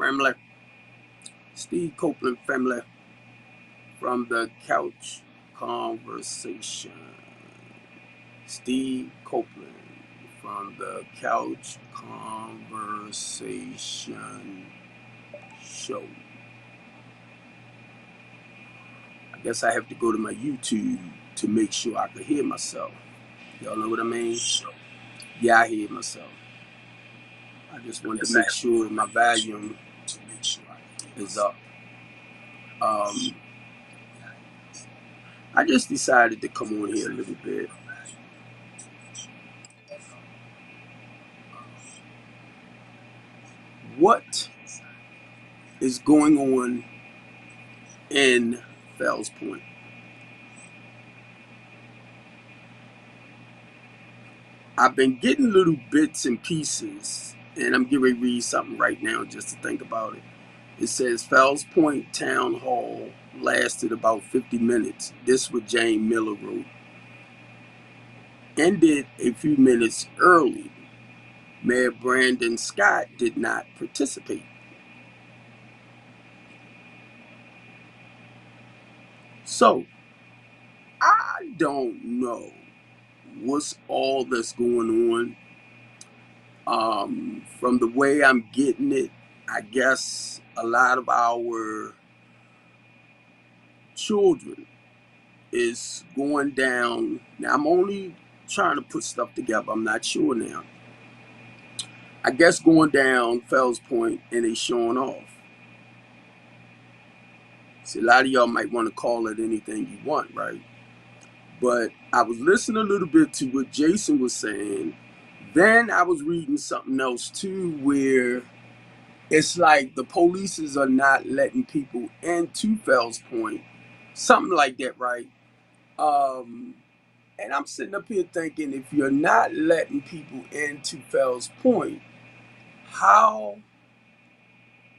family. Steve Copeland family from the Couch Conversation. Steve Copeland from the Couch Conversation show. I guess I have to go to my YouTube to make sure I can hear myself. Y'all know what I mean? Yeah, I hear myself. I just wanted to make sure my volume is up. I just decided to come on here a little bit. What is going on in Fells Point? I've been getting little bits and pieces, and I'm getting ready to read something right now just to think about it. It says Fells Point Town Hall lasted about 50 minutes. This what Jane Miller wrote. Ended a few minutes early. Mayor Brandon Scott did not participate. So, I don't know what's all that's going on. From the way I'm getting it, I guess a lot of our children is going down. Now, I'm only trying to put stuff together. I'm not sure now. I guess going down Fells Point and they showing off. See, a lot of y'all might want to call it anything you want, right? But I was listening a little bit to what Jason was saying. Then I was reading something else too, where it's like the polices are not letting people into Fells Point, something like that, right? And I'm sitting up here thinking, if you're not letting people into Fells Point, how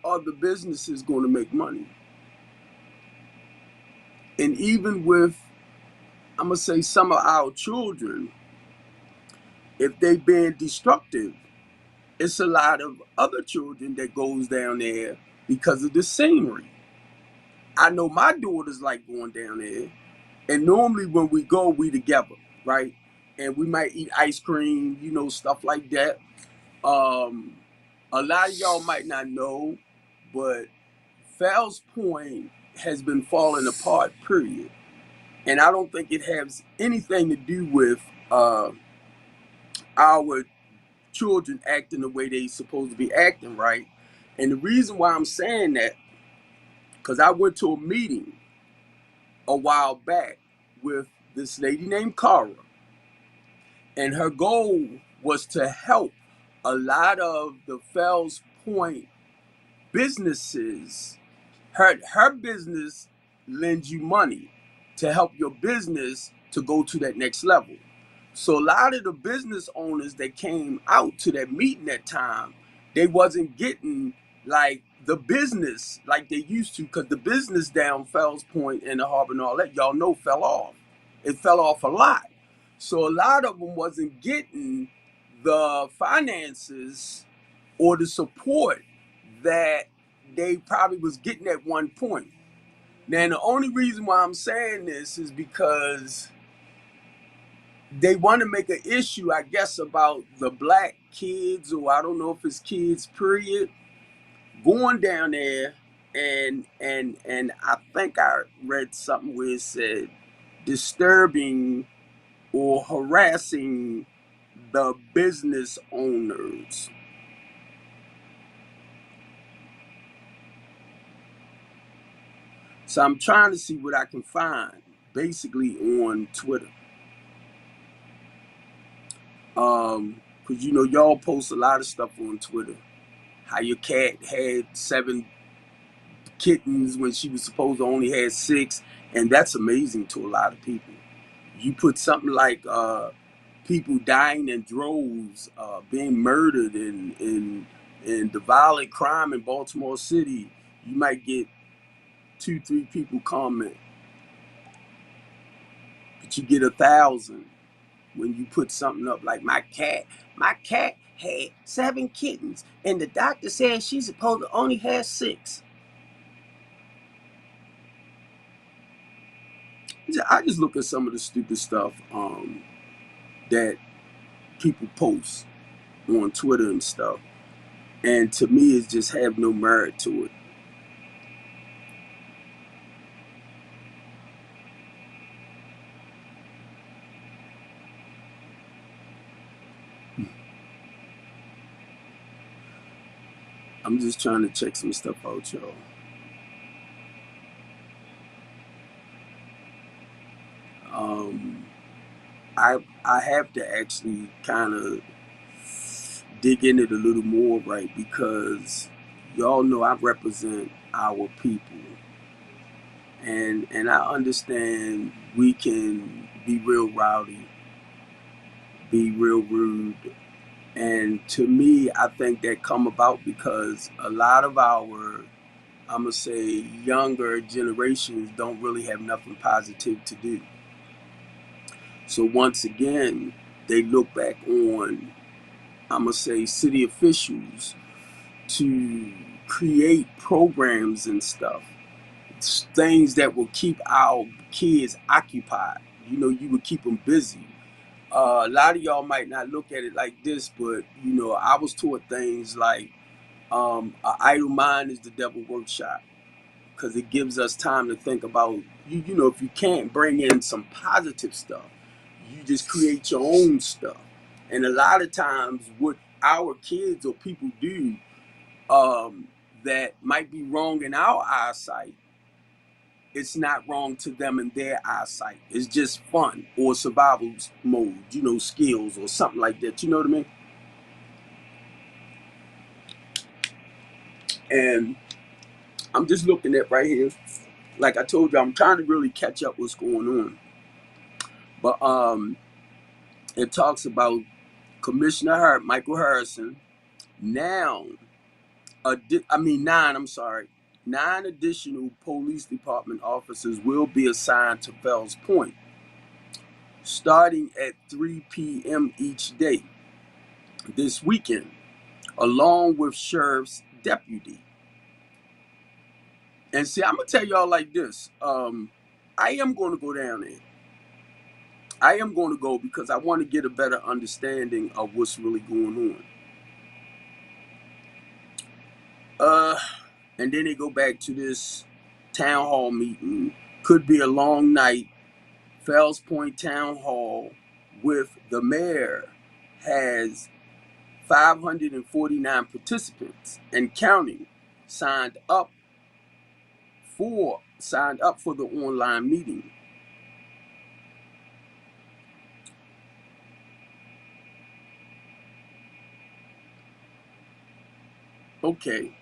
are the businesses going to make money? And even with, I'm going to say, some of our children, if they being destructive, it's a lot of other children that goes down there because of the scenery. I know my daughters like going down there, and normally when we go, we together, right? And we might eat ice cream, stuff like that. A lot of y'all might not know, but Fells Point has been falling apart, period. And I don't think it has anything to do with our children acting the way they supposed to be acting, right? And the reason why I'm saying that, because I went to a meeting a while back with this lady named Cara, and her goal was to help a lot of the Fells Point businesses. Her business lends you money to help your business to go to that next level. So a lot of the business owners that came out to that meeting that time, they wasn't getting like the business like they used to, because the business down Fells Point and the harbor and all that, y'all know, fell off. It fell off a lot. So a lot of them wasn't getting the finances or the support that they probably was getting at one point. Now, the only reason why I'm saying this is because they want to make an issue, I guess, about the black kids, or I don't know if it's kids, period, going down there, and I think I read something where it said disturbing or harassing the business owners. So I'm trying to see what I can find, basically on Twitter. Cause y'all post a lot of stuff on Twitter. How your cat had 7 kittens when she was supposed to only have 6, and that's amazing to a lot of people. You put something like people dying in droves, being murdered in the violent crime in Baltimore City, you might get 2, 3 people comment, but you get 1,000. when you put something up like my cat had 7 kittens and the doctor said she's supposed to only have 6. I just look at some of the stupid stuff that people post on Twitter and stuff, and to me it just have no merit to it. I'm just trying to check some stuff out, y'all. um I have to actually kind of dig in it a little more, right? Because y'all know I represent our people, and I understand we can be real rowdy, be real rude, and to me, I think that come about because a lot of our, I'm gonna say, younger generations don't really have nothing positive to do. So once again, they look back on, I'm gonna say, city officials to create programs and stuff, things that will keep our kids occupied. You know, you would keep them busy. A lot of y'all might not look at it like this, but you know, I was taught things like an idle mind is the devil workshop, because it gives us time to think about you. You know, if you can't bring in some positive stuff, you just create your own stuff. And a lot of times, what our kids or people do that might be wrong in our eyesight, it's not wrong to them in their eyesight. It's just fun or survival mode, you know, skills or something like that. You know what I mean? And I'm just looking at right here. Like I told you, I'm trying to really catch up what's going on. But it talks about Commissioner Michael Harrison now. Nine. I'm sorry. 9 additional police department officers will be assigned to Fells Point, starting at 3 p.m. each day this weekend, along with sheriff's deputy. And see, I'm gonna tell y'all like this. I am going to go down there. I am going to go because I want to get a better understanding of what's really going on. And then they go back to this town hall meeting. Could be a long night. Fells Point Town Hall with the mayor has 549 participants and counting signed up for the online meeting. Okay.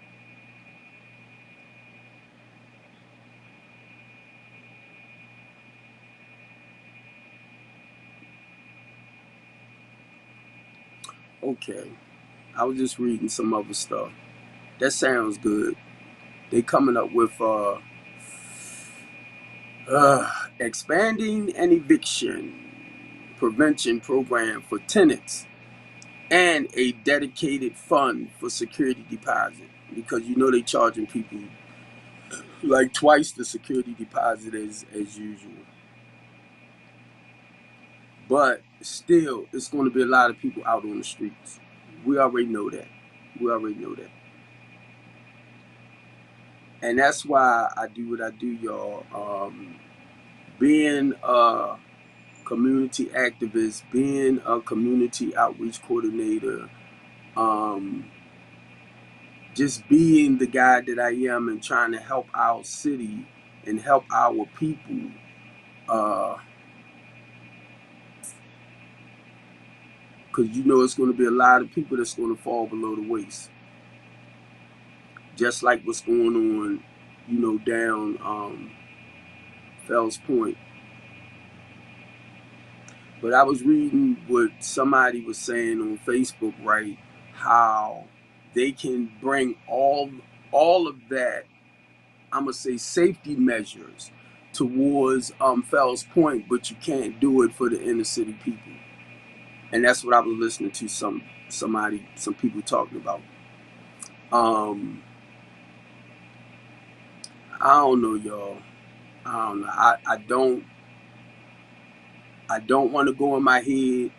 Okay. I was just reading some other stuff. That sounds good. They coming up with expanding an eviction prevention program for tenants and a dedicated fund for security deposit, because you know they charging people like twice the security deposit as usual. But still, it's going to be a lot of people out on the streets. We already know that. We already know that. And that's why I do what I do, y'all. Being a community activist, being a community outreach coordinator, um, just being the guy that I am and trying to help our city and help our people. Because you know it's going to be a lot of people that's going to fall below the waist, just like what's going on, you know, down Fells Point. But I was reading what somebody was saying on Facebook, right? How they can bring all of that, I'm gonna say, safety measures towards Fells Point, but you can't do it for the inner city people. And that's what I was listening to some people talking about. Um, I don't know, y'all. I don't know. I don't want to go in my head.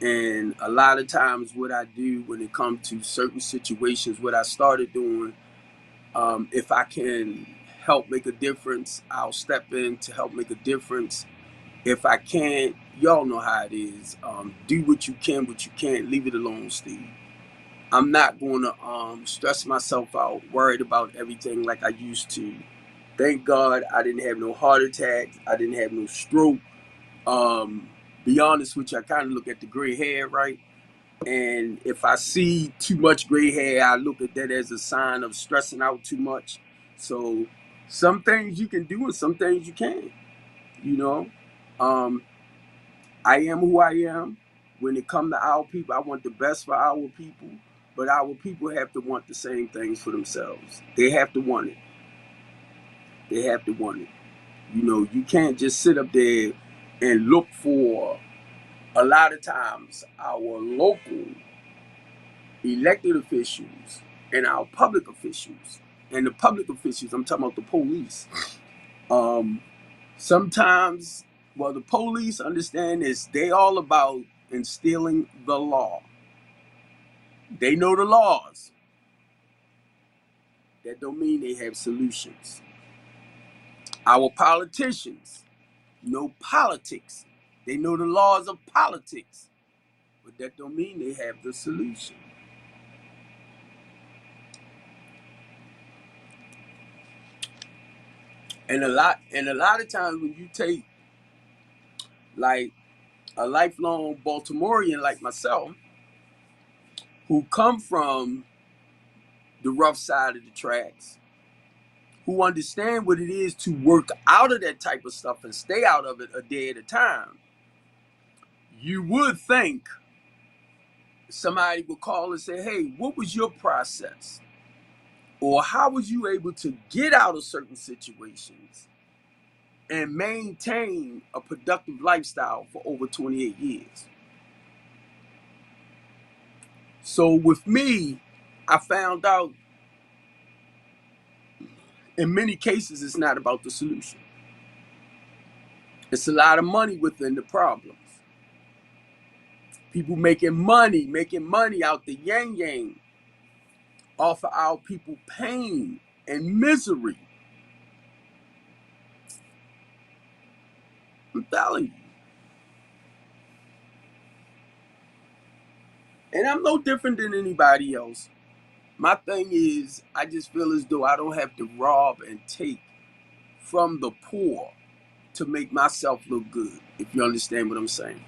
And a lot of times, what I do when it comes to certain situations, what I started doing, if I can help make a difference, I'll step in to help make a difference. If I can't, y'all know how it is. Do what you can, what you can't. Leave it alone, Steve. I'm not going to stress myself out, worried about everything like I used to. Thank God I didn't have no heart attacks. I didn't have no stroke. Um, be honest with you, I kind of look at the gray hair, right? And if I see too much gray hair, I look at that as a sign of stressing out too much. So some things you can do and some things you can't, you know. Um, I am who I am. When it comes to our people, I want the best for our people, but our people have to want the same things for themselves. They have to want it. They have to want it. You know, you can't just sit up there and look for, a lot of times, our local elected officials and our public officials. And the public officials, I'm talking about the police. Um, Sometimes, well, the police understand this, they all about instilling the law. They know the laws. That don't mean they have solutions. Our politicians know politics. They know the laws of politics, but that don't mean they have the solution. And a lot of times when you take like a lifelong Baltimorean like myself, who come from the rough side of the tracks, who understand what it is to work out of that type of stuff and stay out of it a day at a time, you would think somebody would call and say, hey, what was your process? Or how was you able to get out of certain situations and maintain a productive lifestyle for over 28 years? So with me, I found out in many cases it's not about the solution. It's a lot of money within the problems. People making money out the yang yang off of our people pain and misery. I'm telling you. And I'm no different than anybody else. My thing is, I just feel as though I don't have to rob and take from the poor to make myself look good, if you understand what I'm saying.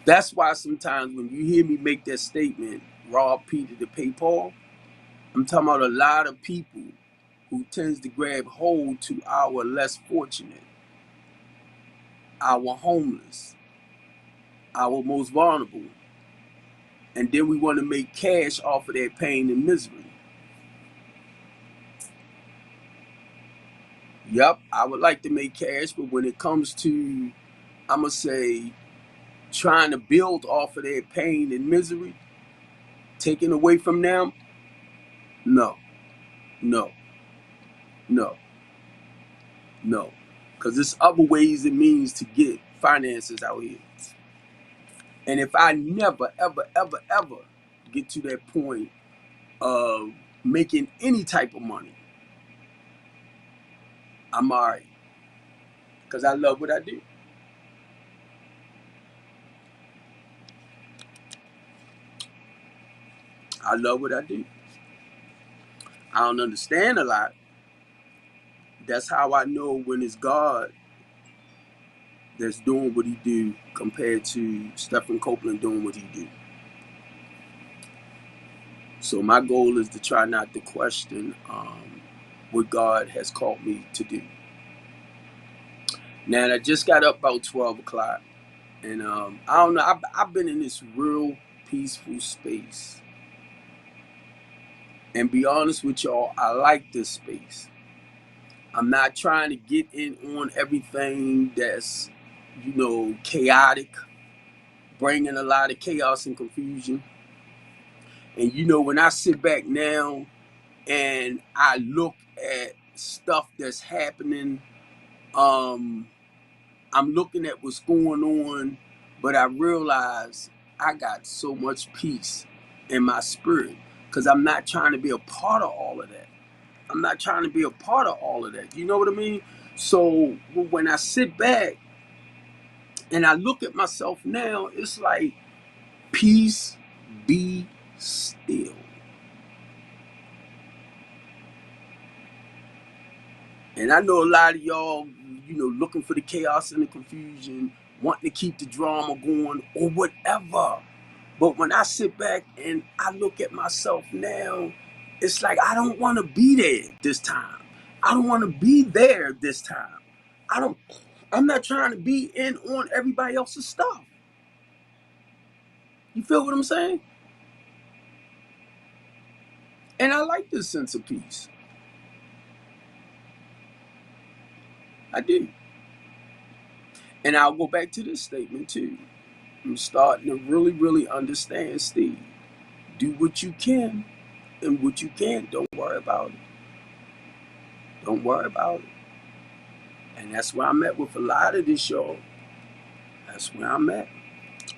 That's why sometimes when you hear me make that statement, rob Peter to pay Paul, I'm talking about a lot of people who tends to grab hold to our less fortunate, our homeless, our most vulnerable, and then we want to make cash off of their pain and misery. Yep, I would like to make cash, but when it comes to, I'm gonna say, trying to build off of their pain and misery, taking away from them, no, no, no, no, because there's other ways and means to get finances out here. And if I never, ever, ever, ever get to that point of making any type of money, I'm all right, because I love what I do. I love what I do. I don't understand a lot. That's how I know when it's God that's doing what he do compared to Stephen Copeland doing what he do. So my goal is to try not to question what God has called me to do. Now I just got up about 12 o'clock, and I don't know. I've been in this real peaceful space, and be honest with y'all, I like this space. I'm not trying to get in on everything that's chaotic, bringing a lot of chaos and confusion. And when I sit back now and I look at stuff that's happening, um, I'm looking at what's going on, but I realize I got so much peace in my spirit because I'm not trying to be a part of all of that. I'm not trying to be a part of all of that. You know what I mean? So when I sit back and I look at myself now, it's like, peace, be still. And I know a lot of y'all, looking for the chaos and the confusion, wanting to keep the drama going or whatever. But when I sit back and I look at myself now, it's like I don't want to be there this time. I don't want to be there this time. I'm not trying to be in on everybody else's stuff. You feel what I'm saying? And I like this sense of peace. I do. And I'll go back to this statement too. I'm starting to really, really understand, Steve. Do what you can, and what you can't, don't worry about it. Don't worry about it. And that's where I'm at with a lot of this, y'all. That's where I'm at.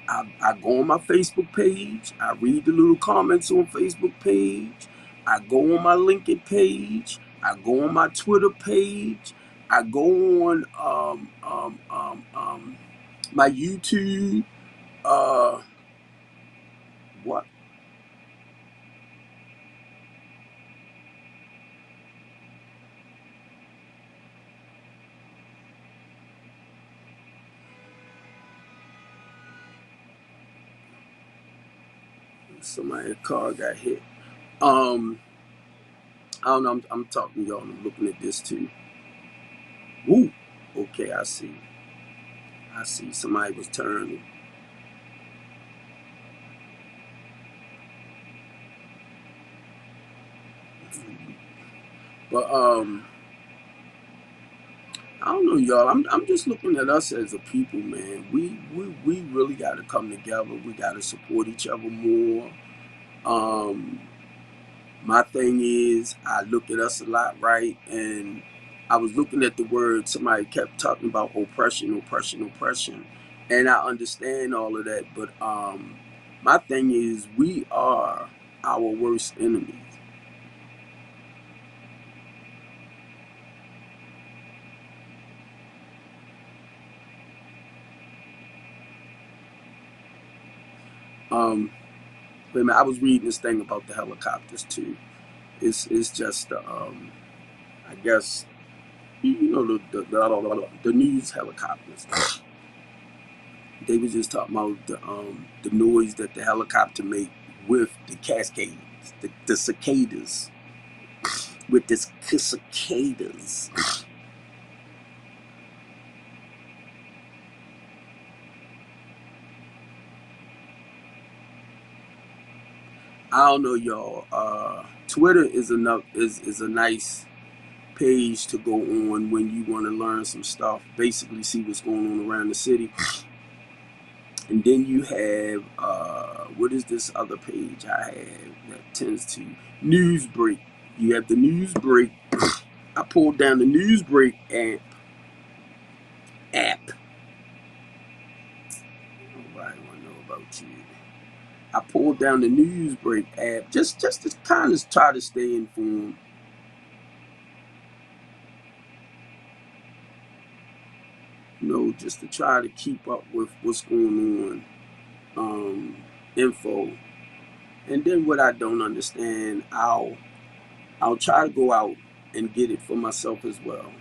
I go on my Facebook page. I read the little comments on Facebook page. I go on my LinkedIn page. I go on my Twitter page. I go on my YouTube. Uh, what? Somebody's car got hit. Um, I don't know. I'm talking to y'all. And I'm looking at this too. Woo. Okay, I see. I see. Somebody was turning. But I don't know, y'all. I'm just looking at us as a people, man. We really got to come together. We got to support each other more. Um, my thing is, I look at us a lot, right? And I was looking at the word. Somebody kept talking about oppression, oppression, oppression, and I understand all of that. But my thing is, we are our worst enemies. Um, wait a minute, I was reading this thing about the helicopters too. It's just I guess the news helicopters. They was just talking about the noise that the helicopter make with the cascades, the cicadas, with the cicadas. I don't know, y'all. Twitter is a nice page to go on when you want to learn some stuff. Basically, see what's going on around the city. And then you have what is this other page I have that tends to Newsbreak. You have the Newsbreak. I pulled down the Newsbreak app. Nobody want to know about you. I pulled down the Newsbreak app just to kind of try to stay informed. Just to try to keep up with what's going on, info. And then what I don't understand, I'll try to go out and get it for myself as well.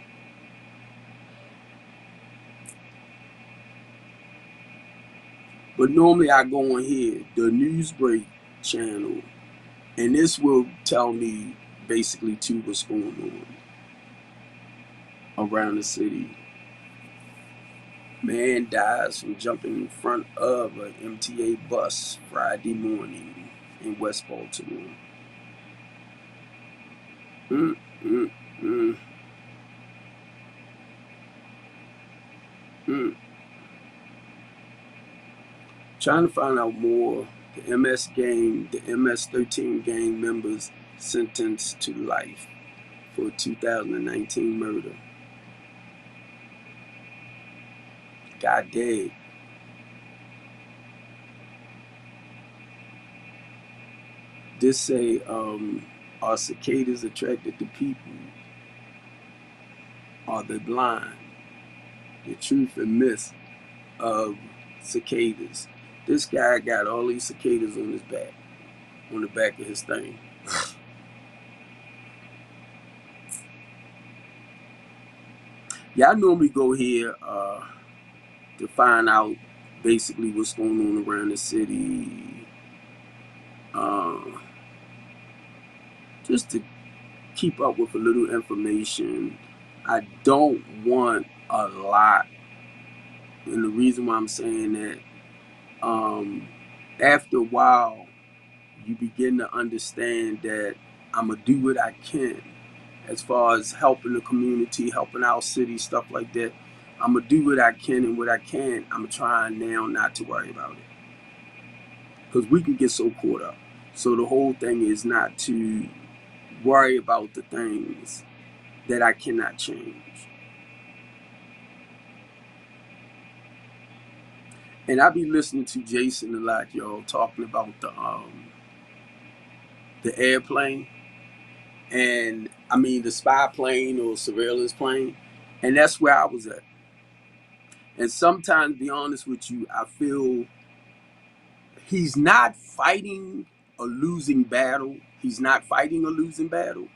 But normally I go on here, the Newsbreak channel, and this will tell me basically too what's going on around the city. Man dies from jumping in front of an MTA bus Friday morning in West Baltimore. Mm, mm, mm, mm. Trying to find out more. The MS-13 gang members sentenced to life for 2019 murder. God dang. This say, are cicadas attracted to people? Are they blind? The truth and myth of cicadas. This guy got all these cicadas on his back, on the back of his thing. Yeah, I normally go here to find out basically what's going on around the city, uh, just to keep up with a little information. I don't want a lot, and the reason why I'm saying that, after a while, you begin to understand that I'm gonna do what I can as far as helping the community, helping our city, stuff like that. I'm gonna do what I can, and what I can, I'm trying now not to worry about it, because we can get so caught up. So the whole thing is not to worry about the things that I cannot change. And I be listening to Jason a lot, y'all, talking about the airplane, and I mean the spy plane or surveillance plane, and that's where I was at. And sometimes, to be honest with you, I feel he's not fighting a losing battle. He's not fighting a losing battle.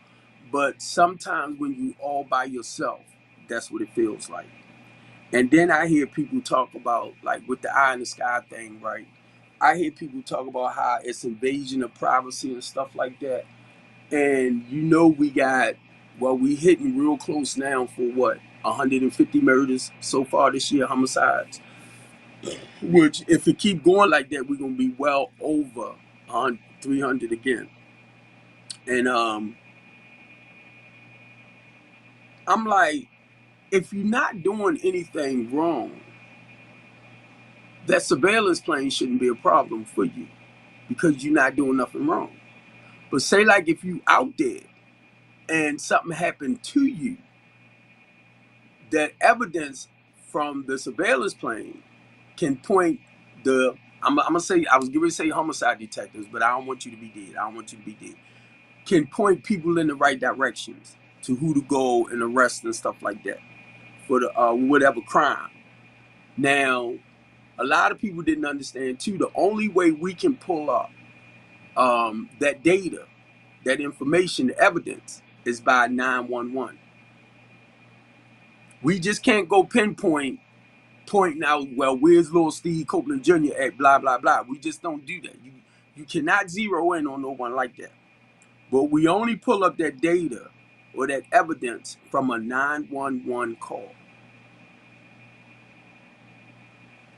But sometimes when you all by yourself, that's what it feels like. And then I hear people talk about, like with the eye in the sky thing, right? I hear people talk about how it's invasion of privacy and stuff like that. And we got, well, we hitting real close now for what, 150 murders so far this year, homicides. Which, if it keep going like that, we're gonna be well over 300 again. And I'm like, if you're not doing anything wrong, that surveillance plane shouldn't be a problem for you because you're not doing nothing wrong. But say like if you out there and something happened to you, that evidence from the surveillance plane can point the I'm gonna say, I was going to say homicide detectives, but I don't want you to be dead. I don't want you to be dead. Can point people in the right directions to who to go and arrest and stuff like that for the whatever crime. Now, a lot of people didn't understand too. The only way we can pull up that data, that information, the evidence, is by 911. We just can't go pointing out, well, where's little Steve Copeland Jr. at blah blah blah. We just don't do that. You cannot zero in on no one like that. But we only pull up that data or that evidence from a 911 call.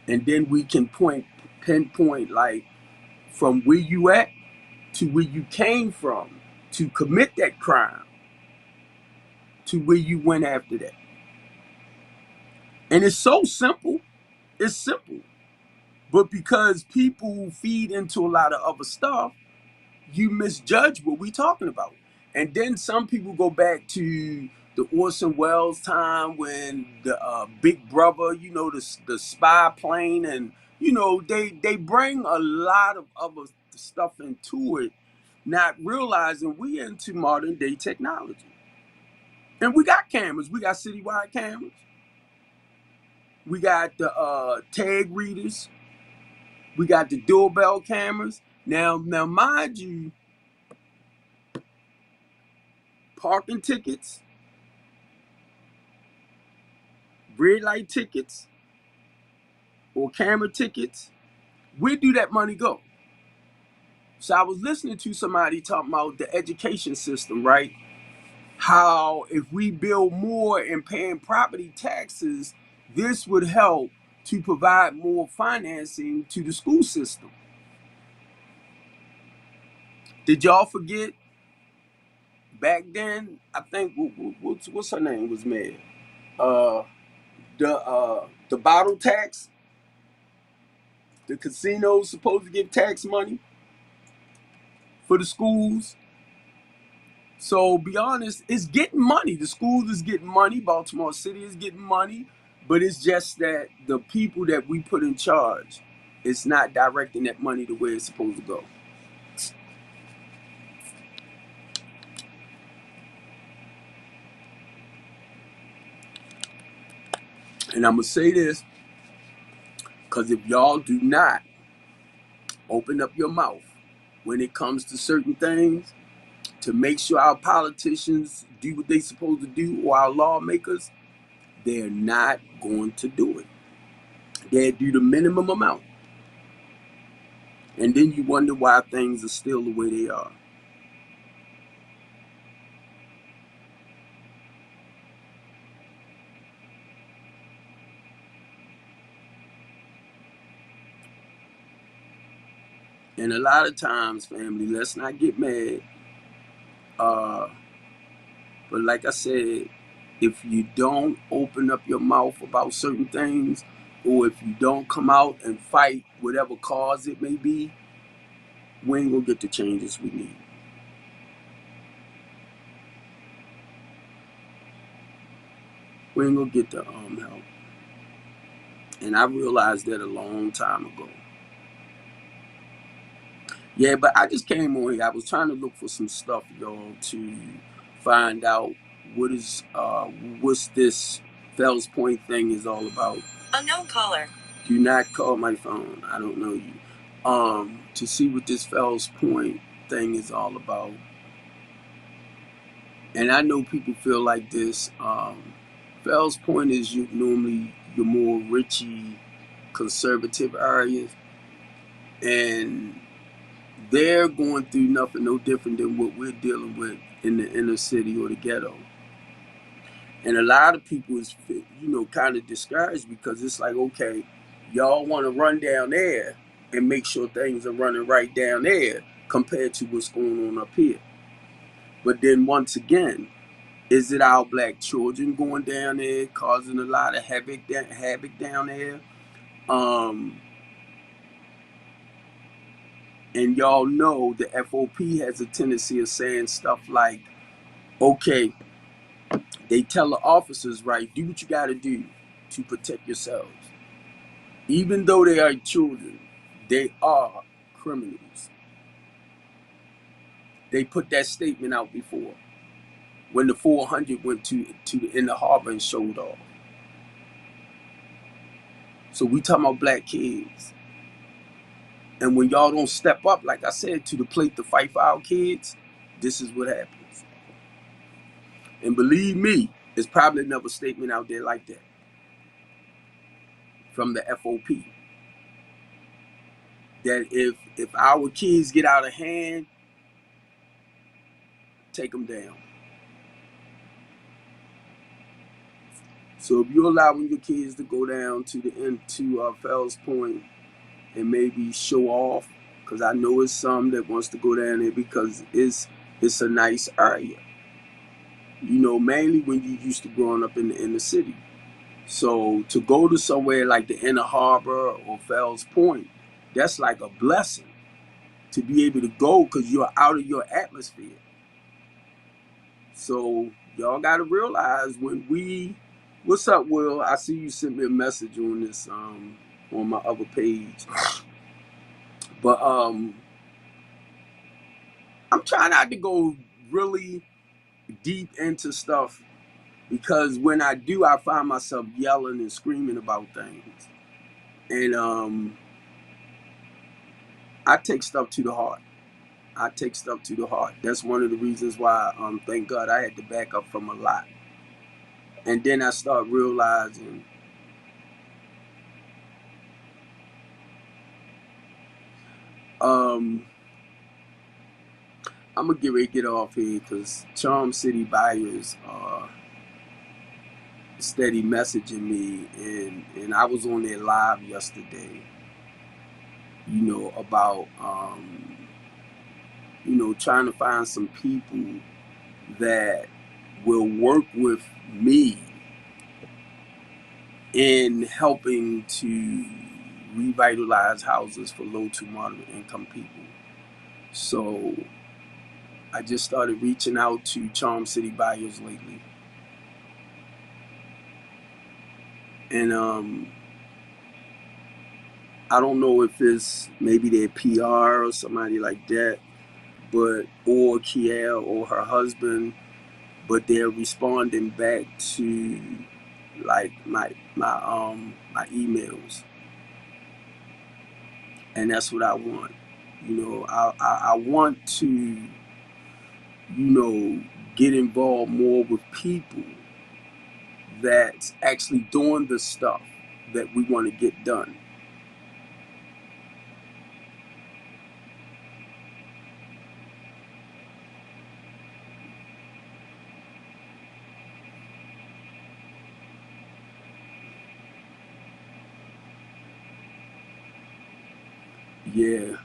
And then we can pinpoint, like, from where you at to where you came from to commit that crime to where you went after that. And it's so simple. It's simple. But because people feed into a lot of other stuff, you misjudge what we're talking about. And then some people go back to the Orson Welles time when the Big Brother, the spy plane, and they bring a lot of other stuff into it, not realizing we into modern day technology. And we got cameras. We got citywide cameras. We got the tag readers. We got the doorbell cameras. Now, mind you, parking tickets, red light tickets, or camera tickets, where do that money go? So I was listening to somebody talking about the education system, right? How if we build more and paying property taxes, this would help to provide more financing to the school system. Did y'all forget back then? I think what's her name was mad. The bottle tax, The casino's supposed to give tax money for the schools. So be honest, it's getting money. The schools is getting money. Baltimore City is getting money. But it's just that the people that we put in charge, it's not directing that money the way it's supposed to go. And I'm going to say this, because if y'all do not open up your mouth when it comes to certain things to make sure our politicians do what they're supposed to do, or our lawmakers, they're not going to do it. They'll do the minimum amount. And then you wonder why things are still the way they are. And a lot of times, family, let's not get mad. Uh, but like I said, if you don't open up your mouth about certain things, or if you don't come out and fight whatever cause it may be, we ain't gonna get the changes we need. We ain't gonna get the help. And I realized that a long time ago. Yeah, but I just came on here. I was trying to look for some stuff, y'all, to find out what is what's this Fells Point thing is all about. Unknown caller. Do not call my phone. I don't know you. To see what this Fells Point thing is all about. And I know people feel like this. Fells Point is normally your more richy, conservative areas, and they're going through nothing no different than what we're dealing with in the inner city or the ghetto. And a lot of people is, kind of discouraged because it's like, okay, y'all want to run down there and make sure things are running right down there compared to what's going on up here. But then once again, is it our black children going down there causing a lot of havoc down there? Um, and y'all know the FOP has a tendency of saying stuff like, okay, they tell the officers, right, do what you got to do to protect yourselves. Even though they are children, they are criminals. They put that statement out before when the 400 went in the harbor and showed off. So we talking about black kids. And when y'all don't step up, like I said, to the plate to fight for our kids, this is what happens. And believe me, there's probably another statement out there like that from the FOP. That if our kids get out of hand, take them down. So if you're allowing your kids to go down to the end to Fells Point and maybe show off, because I know it's some that wants to go down there because it's a nice area. Mainly when you used to growing up in the inner city. So to go to somewhere like the Inner Harbor or Fells Point, that's like a blessing to be able to go because you're out of your atmosphere. So y'all got to realize what's up, Will? I see you sent me a message on this on my other page, but I'm trying not to go really deep into stuff because when I do, I find myself yelling and screaming about things, and I take stuff to the heart. I take stuff to the heart. That's one of the reasons why, thank God, I had to back up from a lot. And then I start realizing, I'm gonna get ready to get off here because Charm City buyers are steady messaging me, and I was on their live yesterday. About trying to find some people that will work with me in helping to revitalize houses for low to moderate income people. So I just started reaching out to Charm City buyers lately. And I don't know if it's maybe their PR or somebody like that, but or Kiel or her husband, but they're responding back to like my emails, and that's what I want. I want to get involved more with people that's actually doing the stuff that we want to get done. Yeah,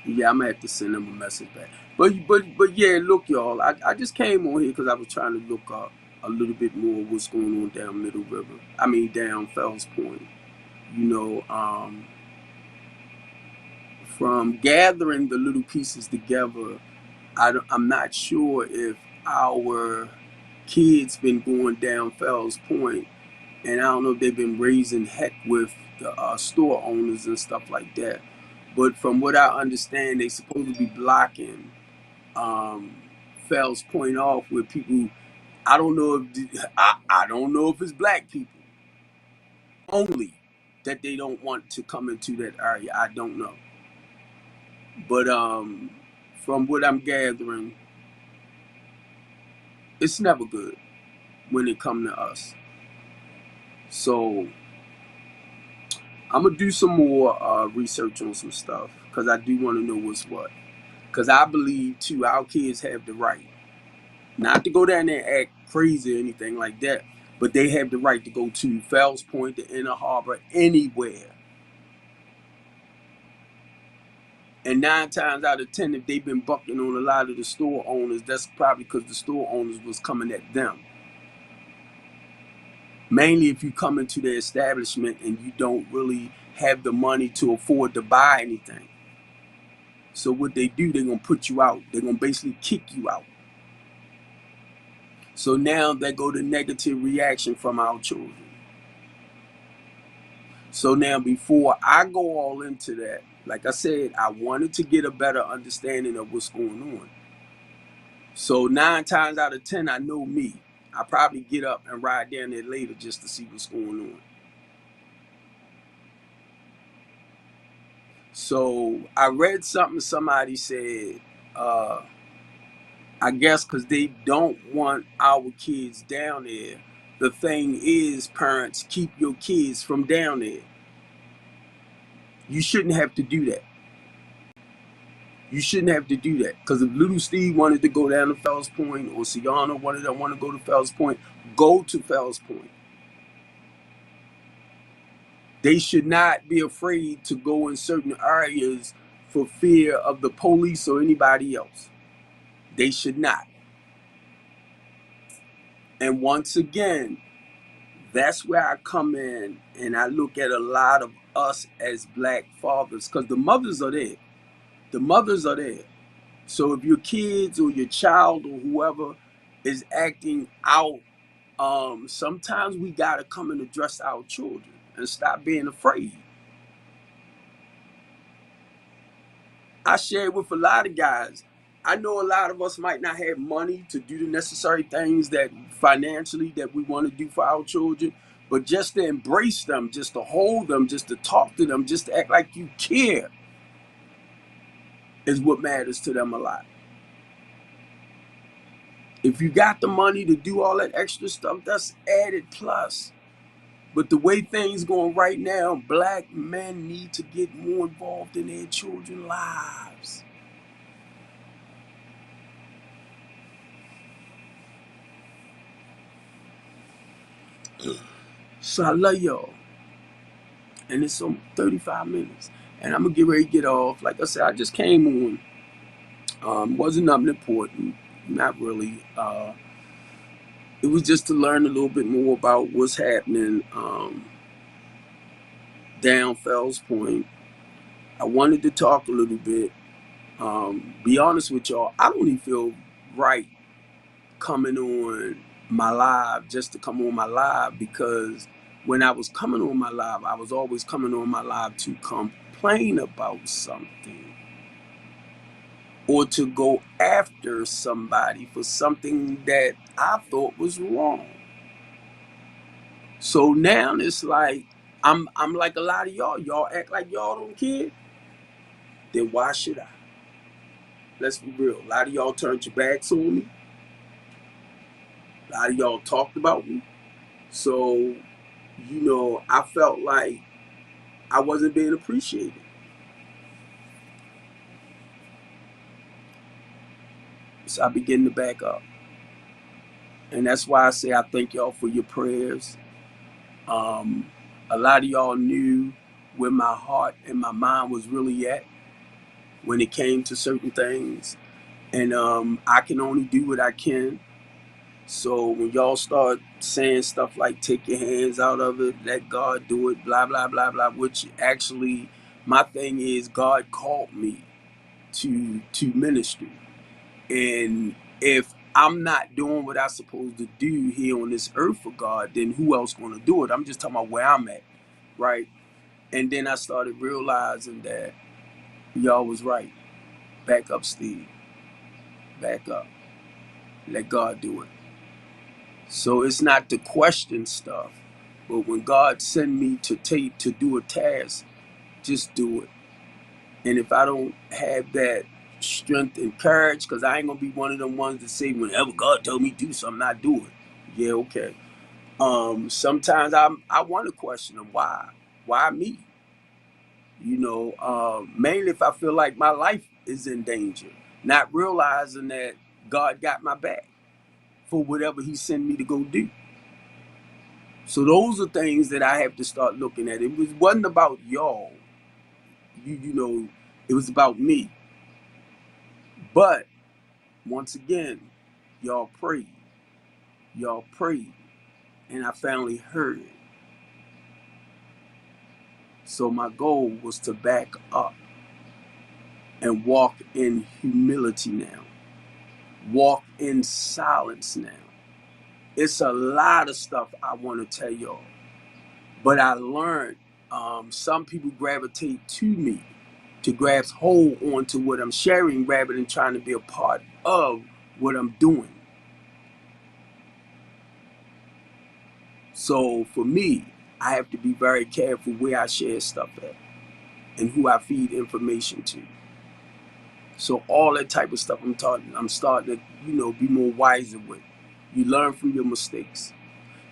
yeah, I'm gonna have to send them a message back. But yeah, look, y'all, I just came on here because I was trying to look up a little bit more what's going on down Middle River. I mean, down Fells Point. You know, from gathering the little pieces together, I'm not sure if our kids been going down Fells Point, and I don't know if they've been raising heck with the store owners and stuff like that. But from what I understand, they supposed to be blocking um, Fells Point off with people. I don't know if I don't know if it's black people only that they don't want to come into that area. I don't know, but from what I'm gathering, it's never good when it come to us. So I'm gonna do some more research on some stuff because I do want to know what's what. Because I believe too, our kids have the right not to go down there and act crazy or anything like that, but they have the right to go to Fells Point, the Inner Harbor, anywhere. And 9 times out of 10, if they've been bucking on a lot of the store owners, that's probably because the store owners was coming at them. Mainly if you come into the establishment and you don't really have the money to afford to buy anything. So what they do, they're gonna put you out. They're gonna basically kick you out. So now they go to negative reaction from our children. So now before I go all into that, like I said, I wanted to get a better understanding of what's going on. So 9 times out of 10, I know me. I probably get up and ride down there later just to see what's going on. So I read something somebody said, uh, I guess because they don't want our kids down there. The thing is, parents, keep your kids from down there. You shouldn't have to do that. You shouldn't have to do that. Because if little Steve wanted to go down to Fells Point or Sienna wanted to want to go to Fells Point, go to Fells Point. They should not be afraid to go in certain areas for fear of the police or anybody else. They should not. And once again, that's where I come in and I look at a lot of us as black fathers because the mothers are there. The mothers are there. So if your kids or your child or whoever is acting out, sometimes we gotta come and address our children and stop being afraid. I share with a lot of guys. I know a lot of us might not have money to do the necessary things that financially that we want to do for our children, but just to embrace them, just to hold them, just to talk to them, just to act like you care is what matters to them a lot. If you got the money to do all that extra stuff, that's added plus. But the way things going right now, black men need to get more involved in their children's lives. So I love y'all. and it's on 35 minutes. And I'm gonna get ready to get off. Like I said, I just came on. Wasn't nothing important, not really. It was just to learn a little bit more about what's happening down Fells Point. I wanted to talk a little bit. Be honest with y'all, I don't even feel right coming on my live just to come on my live, because when I was coming on my live, I was always coming on my live to complain about something or to go after somebody for something that I thought was wrong. So now it's like I'm like a lot of y'all. Y'all act like y'all don't care. Then why should I? Let's be real. A lot of y'all turned your backs on me. A lot of y'all talked about me. So, I felt like I wasn't being appreciated. So I began to back up. And that's why I say I thank y'all for your prayers. Um, a lot of y'all knew where my heart and my mind was really at when it came to certain things. And I can only do what I can. So when y'all start saying stuff like take your hands out of it, let God do it, blah, blah, blah, blah, which actually my thing is God called me to ministry. And if I'm not doing what I'm supposed to do here on this earth for God, then who else gonna do it? I'm just talking about where I'm at, right? And then I started realizing that y'all was right. Back up, Steve. Back up. Let God do it. So it's not to question stuff, but when God send me to do a task, just do it. And if I don't have that strength and courage, because I ain't gonna be one of them ones that say whenever God told me to do something, I do it. Yeah, okay. Sometimes I want to question them. Why me? Mainly if I feel like my life is in danger, not realizing that God got my back for whatever He sent me to go do. So those are things that I have to start looking at. Wasn't about y'all. It was about me. But once again, y'all prayed. Y'all prayed. And I finally heard it. So my goal was to back up and walk in humility now. Walk in silence now. It's a lot of stuff I want to tell y'all. But I learned some people gravitate to me to grasp hold onto what I'm sharing rather than trying to be a part of what I'm doing. So for me, I have to be very careful where I share stuff at and who I feed information to. So all that type of stuff I'm starting to, be more wiser with. You learn from your mistakes.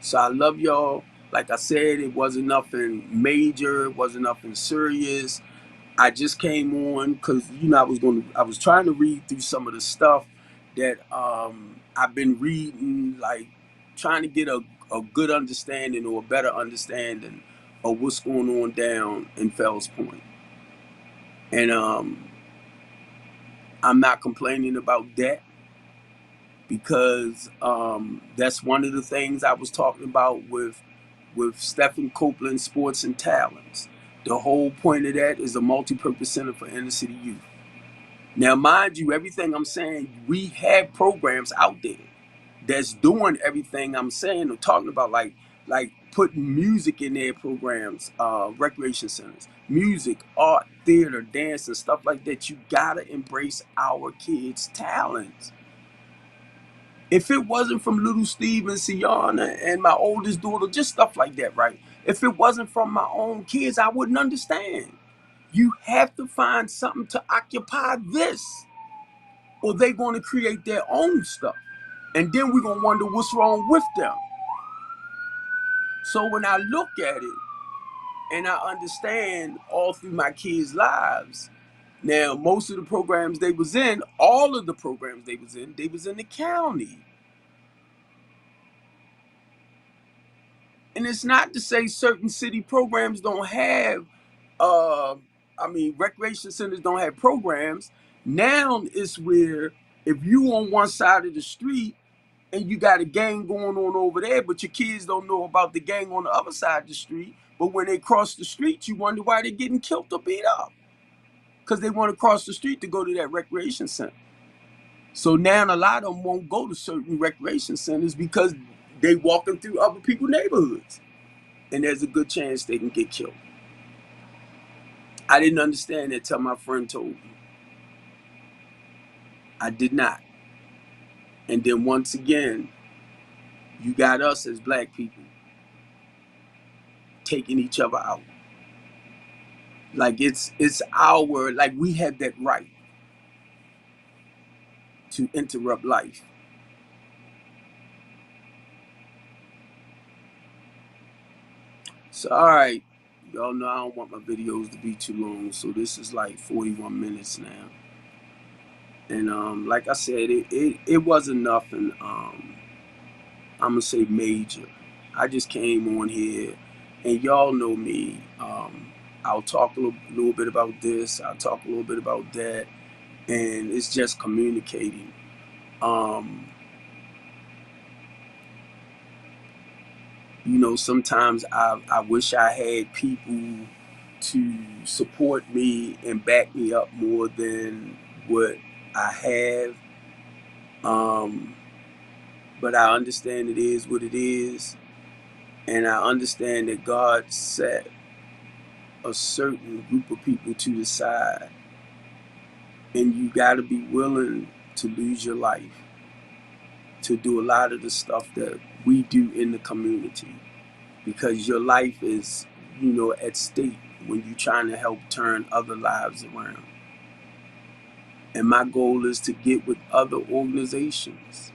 So I love y'all. Like I said, it wasn't nothing major, it wasn't nothing serious. I just came on because I was trying to read through some of the stuff that I've been reading, like trying to get a good understanding or a better understanding of what's going on down in Fells Point. And I'm not complaining about that, because that's one of the things I was talking about with Stephen Copeland Sports and Talents. The whole point of that is a multi-purpose center for inner city youth. Now, mind you, everything I'm saying, we have programs out there that's doing everything I'm saying or talking about, like putting music in their programs, recreation centers, music, art, theater, dance, and stuff like that. You gotta embrace our kids' talents. If it wasn't from little Steve and Sienna and my oldest daughter, just stuff like that, right? If it wasn't from my own kids, I wouldn't understand. You have to find something to occupy this, or they're going to create their own stuff. And then we're going to wonder what's wrong with them. So when I look at it and I understand all through my kids' lives, now most of the programs they was in, all of the programs they was in the county. And it's not to say certain city programs don't have, uh, recreation centers don't have programs. Now it's where if you on one side of the street and you got a gang going on over there, but your kids don't know about the gang on the other side of the street. But when they cross the street, you wonder why they're getting killed or beat up because they want to cross the street to go to that recreation center. So now a lot of them won't go to certain recreation centers because they walking through other people's neighborhoods, and there's a good chance they can get killed. I didn't understand that till my friend told me. I did not. And then once again, you got us as black people taking each other out. Like it's our, like we have that right to interrupt life. So all right, y'all know I don't want my videos to be too long, so this is like 41 minutes now. And like I said, it wasn't nothing I'm gonna say major. I just came on here, and y'all know me. I'll talk a little bit about this. I'll talk a little bit about that, and it's just communicating. Um, sometimes I wish I had people to support me and back me up more than what I have. Um, but I understand it is what it is, and I understand that God set a certain group of people to the side, and you got to be willing to lose your life to do a lot of the stuff that we do in the community, because your life is, at stake when you're trying to help turn other lives around. And my goal is to get with other organizations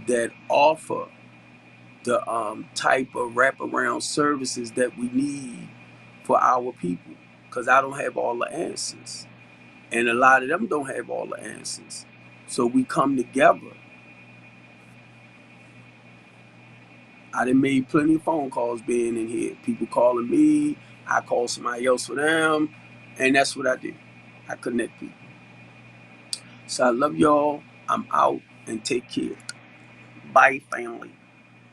that offer the type of wraparound services that we need for our people, because I don't have all the answers, and a lot of them don't have all the answers. So we come together. I done made plenty of phone calls being in here. People calling me, I call somebody else for them, and that's what I do. I connect people. So I love y'all. I'm out, and take care. Bye, family.